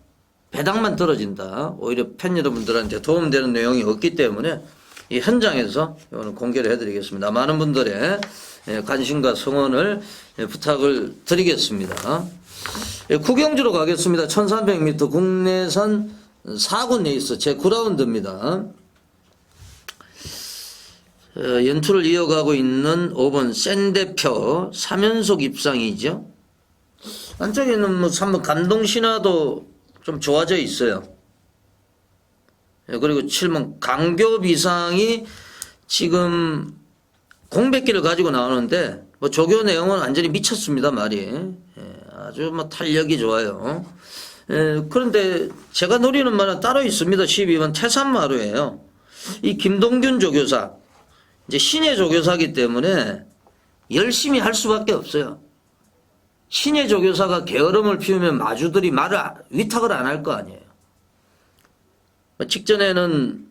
배당만 떨어진다. 오히려 팬 여러분들한테 도움되는 내용이 없기 때문에 이 현장에서 오늘 공개를 해드리겠습니다. 많은 분들의 관심과 성원을 부탁을 드리겠습니다. 구경주로 가겠습니다. 1300m 국내산 4군 레이스 제9라운드입니다. 연투를 이어가고 있는 5번 센대표 3연속 입상이죠. 안쪽에는 뭐 3번 감동신화도 좀 좋아져 있어요. 그리고 7번 강교비상이 지금 공백기를 가지고 나오는데 뭐 조교 내용은 완전히 미쳤습니다. 말이 아주 뭐 탄력이 좋아요. 그런데 제가 노리는 말은 따로 있습니다. 12번 태산마루예요. 이 김동균 조교사 이제 신예 조교사이기 때문에 열심히 할 수밖에 없어요. 신예 조교사가 게으름을 피우면 마주들이 위탁을 안 할 거 아니에요. 직전에는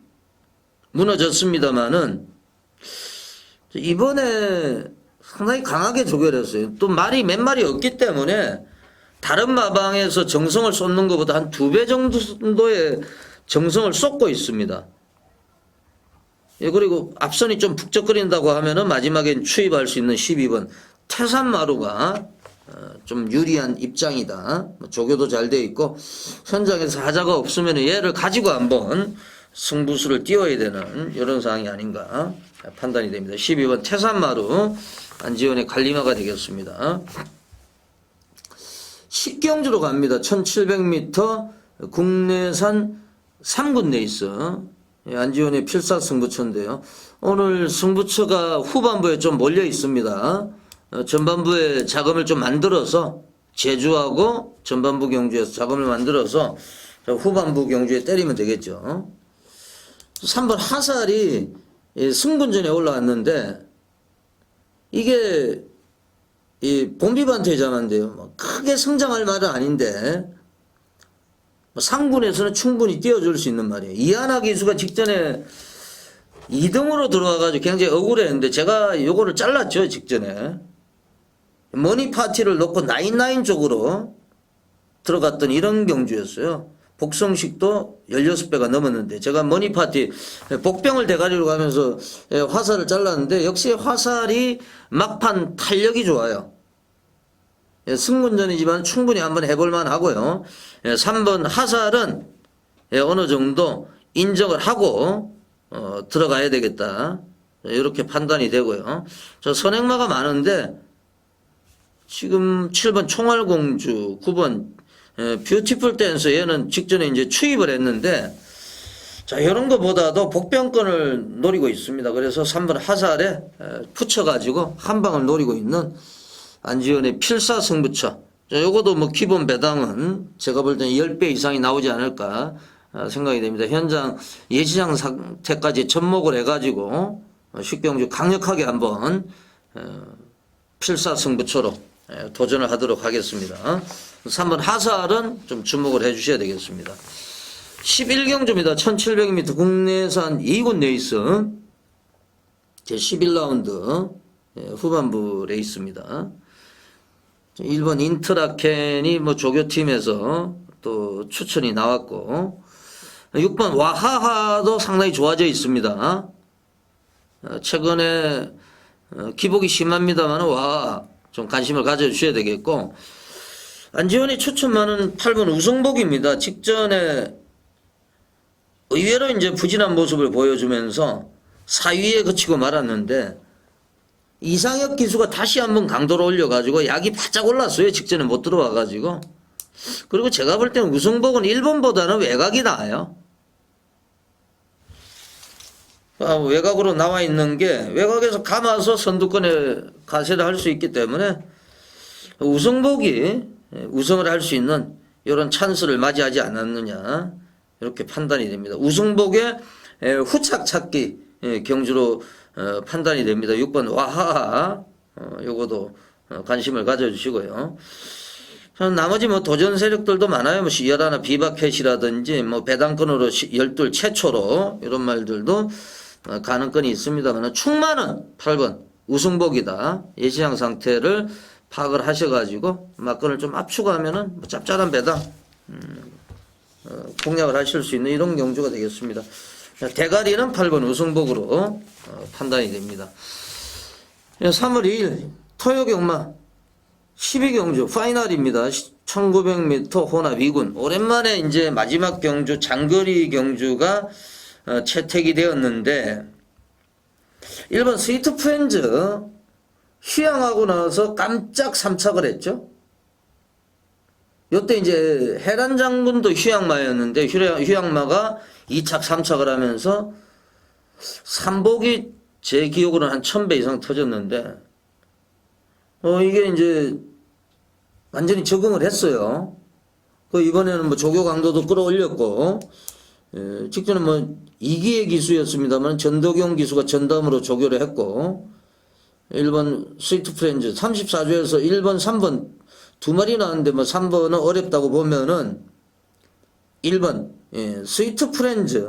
무너졌습니다만은 이번에 상당히 강하게 조결했어요. 또 말이 몇 마리 없기 때문에 다른 마방에서 정성을 쏟는 것보다 한 2배 정도의 정성을 쏟고 있습니다. 그리고 앞선이 좀 북적거린다고 하면은 마지막엔 추입할 수 있는 12번 태산마루가 좀 유리한 입장이다. 조교도 잘 돼 있고 현장에서 하자가 없으면 얘를 가지고 한번 승부수를 띄워야 되는 이런 상황이 아닌가 판단이 됩니다. 12번 태산마루 안지원의 갈리마가 되겠습니다. 식경주로 갑니다. 1700m 국내산 3군 레이스 안지원의 필사승부처인데요. 오늘 승부처가 후반부에 좀 몰려 있습니다. 전반부에 자금을 좀 만들어서 제주하고 전반부 경주에서 자금을 만들어서 후반부 경주에 때리면 되겠죠. 3번 하살이 승군전에 올라왔는데 이게 이 본비반퇴자만데요. 크게 성장할 말은 아닌데 상군에서는 충분히 띄워줄 수 있는 말이에요. 이하나 기수가 직전에 2등으로 들어와가지고 굉장히 억울했는데 제가 요거를 잘랐죠. 직전에 머니 파티를 놓고 나인나인 쪽으로 들어갔던 이런 경주였어요. 복성식도 16배가 넘었는데 제가 머니 파티 복병을 대가리로 가면서 화살을 잘랐는데 역시 화살이 막판 탄력이 좋아요. 승군전이지만 충분히 한번 해볼만 하고요. 3번 하살은 어느 정도 인정을 하고 들어가야 되겠다. 이렇게 판단이 되고요. 저 선행마가 많은데 지금 7번 총알공주, 9번 뷰티풀 댄서 얘는 직전에 이제 추입을 했는데 자 이런 거보다도 복병권을 노리고 있습니다. 그래서 3번 하살에 붙여가지고 한 방을 노리고 있는 안지원의 필사승부처. 자, 요거도 뭐 기본 배당은 제가 볼 때는 10배 이상이 나오지 않을까 생각이 됩니다. 현장 예시장 상태까지 접목을 해가지고 식경주 강력하게 한번 필사승부처로 도전을 하도록 하겠습니다. 3번 하살은 좀 주목을 해 주셔야 되겠습니다. 11경주입니다. 1700m 국내산 2군 레이스 제11라운드 후반부 레이스입니다. 1번 인트라켄이 뭐 조교팀에서 또 추천이 나왔고 6번 와하하도 상당히 좋아져 있습니다. 최근에 기복이 심합니다만 와하하 좀 관심을 가져주셔야 되겠고 안지원이 추천만은 8번 우성복입니다. 직전에 의외로 이제 부진한 모습을 보여주면서 4위에 그치고 말았는데 이상혁 기수가 다시 한번 강도를 올려가지고 약이 바짝 올랐어요. 직전에 못 들어와가지고. 그리고 제가 볼 때는 우성복은 1번보다는 외곽이 나아요. 외곽으로 나와 있는 게 외곽에서 감아서 선두권에 가세를 할 수 있기 때문에 우성복이 우승을 할 수 있는 이런 찬스를 맞이하지 않았느냐 이렇게 판단이 됩니다. 우승복의 후착 찾기 경주로 판단이 됩니다. 6번 와하하 요거도 관심을 가져주시고요. 나머지 뭐 도전 세력들도 많아요. 뭐 열하나 비바켓이라든지 뭐 배당권으로 열둘 최초로 이런 말들도 가능성이 있습니다만 충만은 8번 우승복이다. 예시장 상태를 파악을 하셔가지고 막건을 좀 압축하면은 뭐 짭짤한 배당 공략을 하실 수 있는 이런 경주가 되겠습니다. 자, 대가리는 8번 우승복으로 판단이 됩니다. 3월 2일 토요경마 12경주 파이널입니다. 1900m 혼합 2군. 오랜만에 이제 마지막 경주 장거리 경주가 채택이 되었는데 1번 스위트 프렌즈 휴양하고 나서 깜짝 3착을 했죠. 요때 이제 해란 장군도 휴양마였는데 휴양마가 2착 3착을 하면서 삼복이 제 기억으로는 한 1000배 이상 터졌는데 이게 이제 완전히 적응을 했어요. 이번에는 뭐 조교 강도도 끌어올렸고 직전에 뭐 이기의 기수였습니다만 전도경 기수가 전담으로 조교를 했고 1번 스위트 프렌즈 34조에서 1번 3번 두 마리 나왔는데 뭐 3번은 어렵다고 보면은 1번 스위트 프렌즈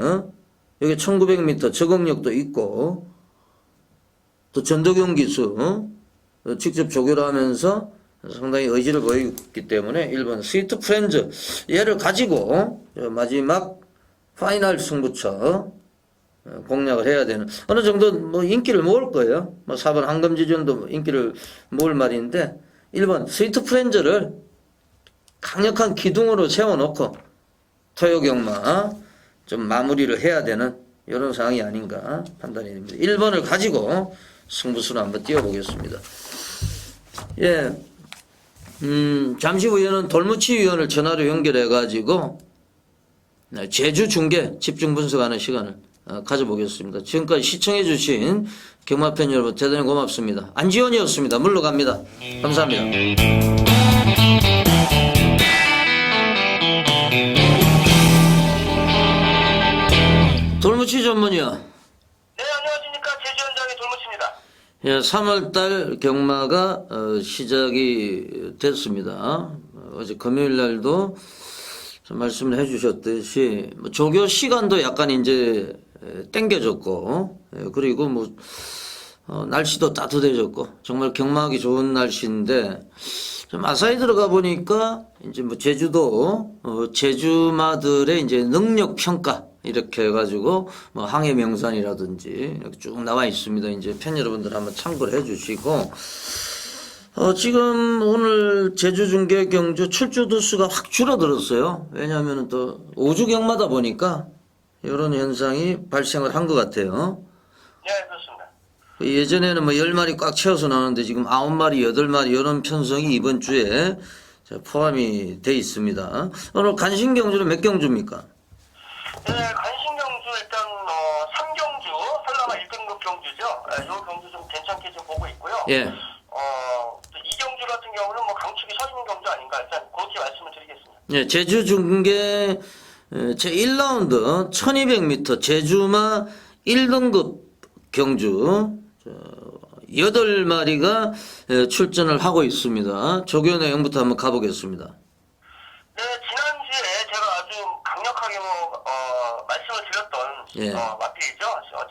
여기 1900m 적응력도 있고 또 전도경 기수 직접 조교를 하면서 상당히 의지를 보였기 때문에 1번 스위트 프렌즈 얘를 가지고 마지막 파이널 승부처 공략을 해야 되는 어느 정도 뭐 인기를 모을 거예요. 뭐 4번 황금지존도 인기를 모을 말인데 1번 스위트 프렌즈를 강력한 기둥으로 세워놓고 토요경마 좀 마무리를 해야 되는 이런 상황이 아닌가 판단이 됩니다. 1번을 가지고 승부수를 한번 띄워보겠습니다. 예, 잠시 후에는 돌무치 위원을 전화로 연결해가지고 제주 중계 집중 분석하는 시간을 가져보겠습니다. 지금까지 시청해주신 경마팬 여러분 대단히 고맙습니다. 안지원이었습니다. 물러갑니다. 감사합니다. 돌무치 전문이요. 네, 안녕하십니까. 제주 현장의 돌무치입니다. 예, 3월달 경마가 시작이 됐습니다. 어제 금요일 날도 말씀을 해주셨듯이 조교 시간도 약간 이제 땡겨졌고 그리고 뭐 날씨도 따뜻해졌고 정말 경마하기 좋은 날씨인데 좀 아사히 들어가 보니까 이제 뭐 제주도 제주마들의 이제 능력 평가 이렇게 해가지고 뭐 항해 명산이라든지 이렇게 쭉 나와 있습니다. 이제 팬 여러분들 한번 참고를 해주시고 지금 오늘 제주 중계 경주 출주 두수가 확 줄어들었어요. 왜냐하면 또 5주 경마다 보니까 이런 현상이 발생을 한 것 같아요. 네, 그렇습니다. 예전에는 뭐 10마리 꽉 채워서 나오는데 지금 9마리, 8마리 이런 편성이 이번 주에 포함이 돼 있습니다. 오늘 간신 경주는 몇 경주입니까? 네, 간신 경주 일단 3경주 설라마 1등급 경주죠. 이 경주 좀 괜찮게 좀 보고 있고요. 예. 이 경주 같은 경우는 뭐 강축이 서 있는 경주 아닌가 일단 그렇게 말씀을 드리겠습니다. 예, 제주 중계 제 1라운드 1200m 제주마 1등급 경주 8마리가 출전을 하고 있습니다. 조교 내용부터 한번 가보겠습니다. 네, 지난주에 제가 아주 강력하게 말씀을 드렸던 마필이죠.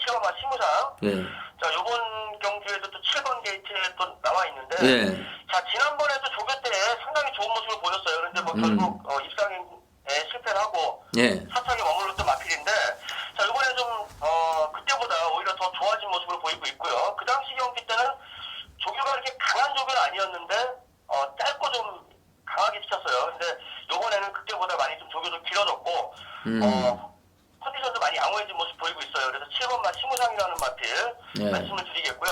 7번마 시무상. 예. 자, 요번 경주에도 또 7번 게이트에 또 나와 있는데 예. 자, 지난번에도 조교 때 상당히 좋은 모습을 보였어요. 그런데 뭐 결국 입상에 실패를 하고 예. 사착에 머물렀던 마필인데 자, 이번에 좀 그때보다 오히려 더 좋아진 모습을 보이고 있고요. 그 당시 경기 때는 조교가 이렇게 강한 조교는 아니었는데 짧고 좀 강하게 시켰어요. 근데 요번에는 그때보다 많이 좀 조교도 길어졌고 컨디션도 많이 양호해진 모습 보이고 있어요. 그래서 7번마 시무상이라는 마필 말씀을 드리겠고요.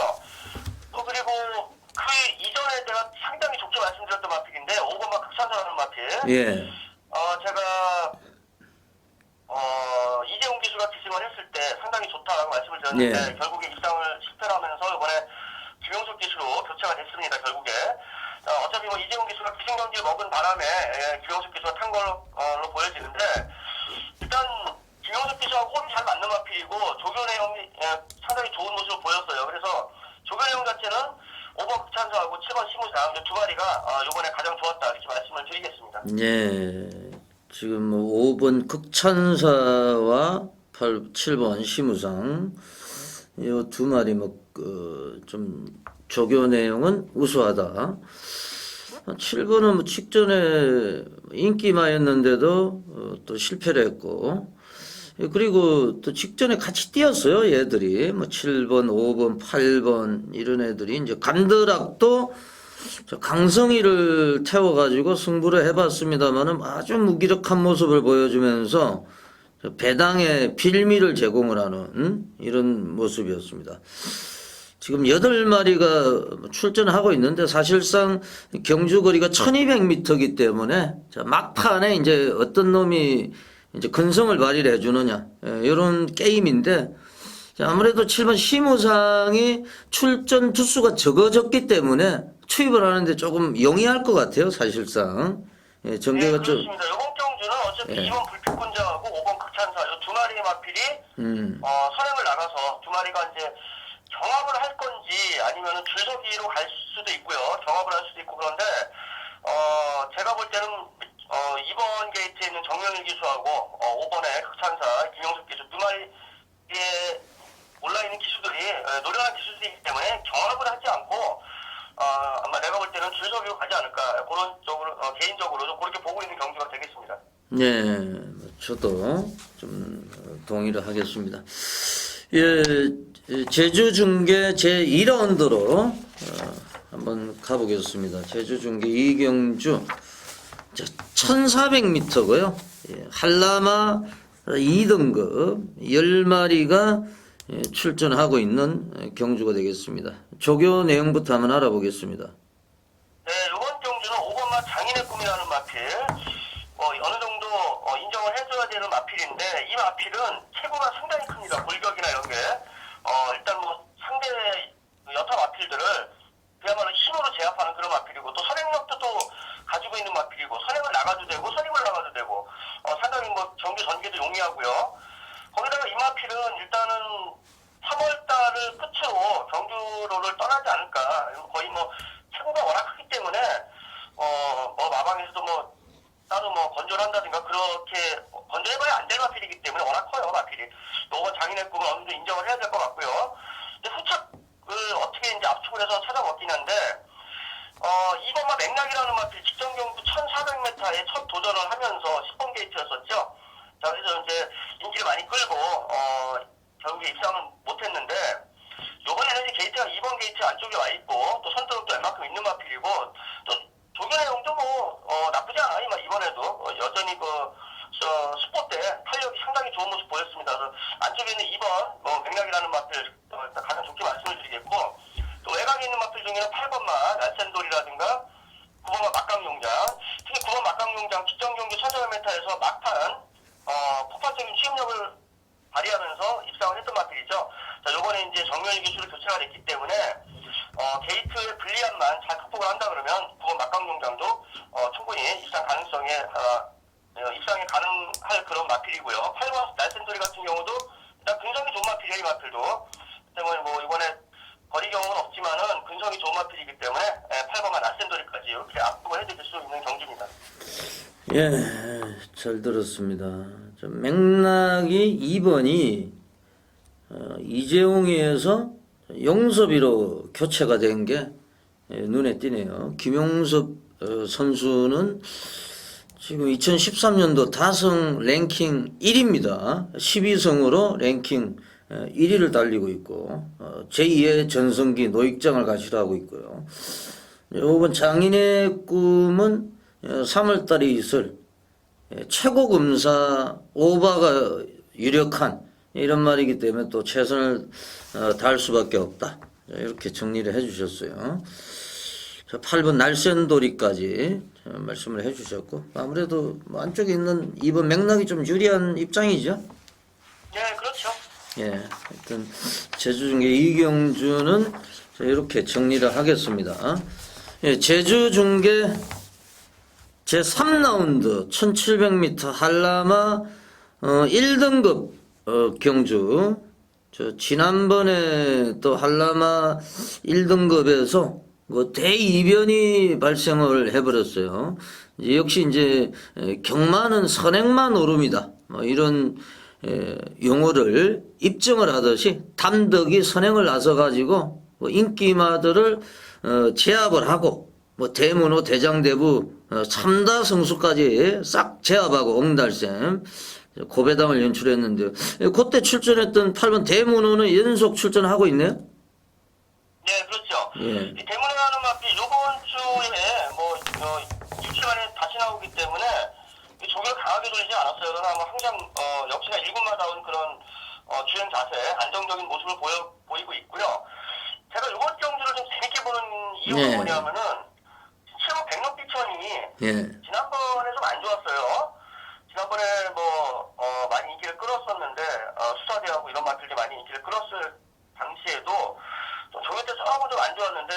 또 그리고 그 이전에 제가 상당히 좋게 말씀드렸던 마필인데 5번마 극찬사라는 마필. 예. 제가 이재용 기수가 기승을 했을 때 상당히 좋다라고 말씀을 드렸는데 결국에 입상을 실패를 하면서 이번에 김용석 기수로 교체가 됐습니다. 결국에 어차피 뭐 이재용 기수가 기승 경기를 먹은 바람에 김용석 기수가 탄 걸로 보여지는데 일단 김용석 기수와 호흡이 잘 맞는 마필이고 조교 내용이 상당히 좋은 모습을 보였어요. 그래서 조교 내용 자체는 5번 극찬사하고 7번 시무상 두 마리가 이번에 가장 좋았다 이렇게 말씀을 드리겠습니다. 예. 지금 뭐 5번 극찬사와 7번 시무상 이 두 마리 좀 조교 내용은 우수하다. 7번은 뭐 직전에 인기마였는데도 또 실패를 했고, 그리고 또 직전에 같이 뛰었어요, 얘들이. 뭐 7번, 5번, 8번 이런 애들이 이제 간드락도 저 강성희를 태워가지고 승부를 해봤습니다만은 아주 무기력한 모습을 보여주면서 저 배당에 빌미를 제공을 하는 이런 모습이었습니다. 지금 8마리가 출전하고 있는데 사실상 경주 거리가 1200m이기 때문에 자, 막판에 이제 어떤 놈이 이제 근성을 발휘를 해주느냐 이런 게임인데 자, 아무래도 7번 심우상이 출전 투수가 적어졌기 때문에 투입을 하는데 조금 용이할 것 같아요 사실상. 예, 전개가 좀. 그렇습니다. 이번 경주는 어차피 2번 불빛군자하고 5번 극찬사 이 두 마리의 마필이 선행을 나가서 두 마리가 이제 경합을 할 건지 아니면 줄서기로 갈 수도 있고요. 경합을 할 수도 있고 그런데 제가 볼 때는 2번 게이트에 있는 정명일 기수하고 5번의 극찬사 김영숙 기수 두 마리에 올라있는 기수들이 노련한 기수들이기 때문에 경합을 하지 않고 아마 내가 볼 때는 줄서기로 가지 않을까 그런 쪽으로 개인적으로 좀 그렇게 보고 있는 경기가 되겠습니다. 네, 저도 좀 동의를 하겠습니다. 예, 제주 중계 제 1라운드로 한번 가보겠습니다. 제주 중계 이경주 1400m고요. 예, 한라마 2등급 10마리가 출전하고 있는 경주가 되겠습니다. 조교 내용부터 한번 알아보겠습니다. 네, 이번 경주는 5번마 장인의 꿈이라는 마필 어느 정도 인정을 해줘야 되는 마필인데 이 마필은 체구가 상당히 큽니다. 골격이나 이런 게 일단 뭐 상대 여타 마필들을 그야말로 힘으로 제압하는 그런 마필이고 또 선행력도 또 가지고 있는 마필이고 선행을 나가도 되고 선임을 나가도 되고 상당히 뭐 경기 전개도 용이하고요. 거기다가 이 마필은 일단은 3월달을 끝으로 경주로를 떠나지 않을까. 거의 뭐 체구가 워낙 크기 때문에 뭐 마방에서도 뭐 따로 뭐 건조를 한다든가 그렇게 건조해봐야 안 될 마필이기 때문에 워낙 커요 마필이. 또 5번 장인의 꿈을 어느 정도 인정을 해야 될 것 같고요. 근데 후착을 어떻게 이제 압축을 해서 찾아먹긴 한데 2번마 맥락이라는 마필 직전 경주 1400m에 첫 도전을 하면서 10번 게이트였었죠. 자, 그래서 이제 인기를 많이 끌고 결국에 입상은 못했는데 요번에는 이제 게이트가 2번 게이트 안쪽에 와 있고 또 선두력도 웬만큼 있는 마필이고 또 조교 내용도 뭐 나쁘지 않아요. 이번에도 여전히 스포 때 탄력이 상당히 좋은 모습 보였습니다. 그래서 안쪽에 있는 2번 맥락이라는 마필 가장 좋게 말씀을 드리겠고 또 외곽에 있는 마필 중에는 8번마 날쌘돌이라든가 9번마 막강용장 특히 9번 막강용장 직전 경기 1400m에서 막판 폭발적인 취업력을 발휘하면서 입상을 했던 마필이죠. 자, 요번에 이제 정면일 기술을 교체가 됐기 때문에 게이트의 불리함만 잘 극복을 한다 그러면 9번 막강용장도 충분히 입상에 가능할 그런 마필이고요. 8번 날쌘돌이 같은 경우도 일단 근성이 좋은 마필이에요. 이 마필도 때문에 뭐 이번에 거리 경험은 없지만은 근성이 좋은 마필이기 때문에 8번만 날쌘돌이까지 이렇게 압축을 해드릴 수 있는 경기입니다. 예, 잘 들었습니다. 맥락이 2번이 이재용에서 용섭이로 교체가 된 게 눈에 띄네요. 김용섭 선수는 지금 2013년도 다성 랭킹 1위입니다. 12성으로 랭킹 1위를 달리고 있고 제2의 전성기 노익장을 가시라고 있고요. 이번 장인의 꿈은 3월달에 있을 최고 검사 오바가 유력한 이런 말이기 때문에 또 최선을 다할 수밖에 없다. 이렇게 정리를 해주셨어요. 8번 날쌘돌이까지 말씀을 해주셨고 아무래도 안쪽에 있는 2번 맥락이 좀 유리한 입장이죠. 네, 그렇죠. 예, 하여튼 제주중계 이경주는 이렇게 정리를 하겠습니다. 예, 제주중계 제3라운드 1700m 한라마 1등급 경주 지난번에 또 한라마 1등급에서 뭐 대이변이 발생을 해버렸어요. 역시 이제 경마는 선행만 오릅니다. 뭐 이런 용어를 입증을 하듯이 단덕이 선행을 나서 가지고 인기마들을 제압을 하고 뭐 대문호, 대장대부, 삼다 성수까지 싹 제압하고 옹달샘 고배당을 연출했는데요. 그때 출전했던 8번 대문호는 연속 출전하고 있네요. 네, 그렇죠. 예. 이 대문에 나오는 마필 이번 주에 뭐 일주일 만에 다시 나오기 때문에 이 조교를 강하게 돌리지 않았어요. 그러나 뭐 항상 역시나 일군마다운 그런 주행 자세, 안정적인 모습을 보이고 있고요. 제가 이번 경주를 좀 재밌게 보는 이유가 네. 뭐냐면은 7번 백록비천이 예. 지난번에 좀 안 좋았어요. 지난번에 뭐 많이 인기를 끌었었는데 수사대하고 이런 마필들이 많이 인기를 끌었을 당시에도 좀 조교 때 조금 좀 안 좋았는데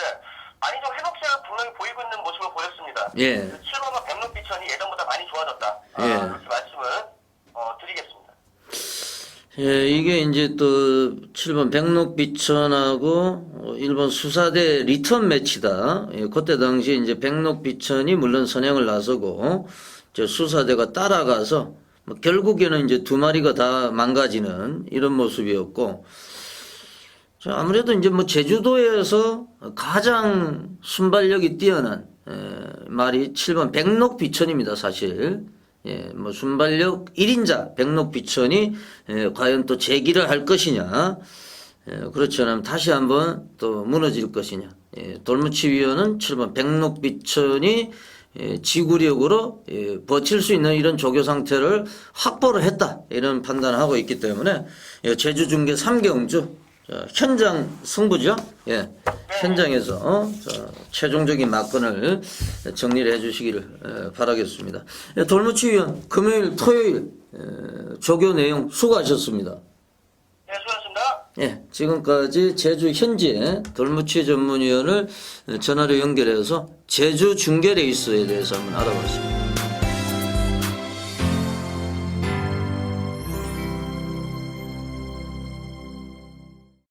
많이 좀 회복세를 분명히 보이고 있는 모습을 보였습니다. 예. 7번과 백록비천이 예전보다 많이 좋아졌다. 예. 그렇게 말씀을 드리겠습니다. 예, 이게 이제 또 7번 백록비천하고 1번 수사대 리턴 매치다. 예, 그때 당시 이제 백록비천이 물론 선행을 나서고 저 수사대가 따라가서 뭐 결국에는 이제 두 마리가 다 망가지는 이런 모습이었고, 자, 아무래도 이제 뭐 제주도에서 가장 순발력이 뛰어난 말이 7번 백록비천입니다, 사실. 예, 뭐 순발력 1인자 백록비천이 과연 또 재기를 할 것이냐, 그렇지 않으면 다시 한번 또 무너질 것이냐. 돌무치위원은 7번 백록비천이 지구력으로 버틸 수 있는 이런 조교 상태를 확보를 했다, 이런 판단을 하고 있기 때문에 제주 중계 3경주 현장 승부죠. 예, 현장에서 최종적인 막건을 정리를 해주시기를 바라겠습니다. 돌무치위원 금요일, 토요일 조교 내용 수고하셨습니다. 네, 수고하셨습니다. 예, 지금까지 제주 현지의 돌무치 전문위원을 전화로 연결해서 제주 중계 레이스에 대해서 한번 알아봤습니다.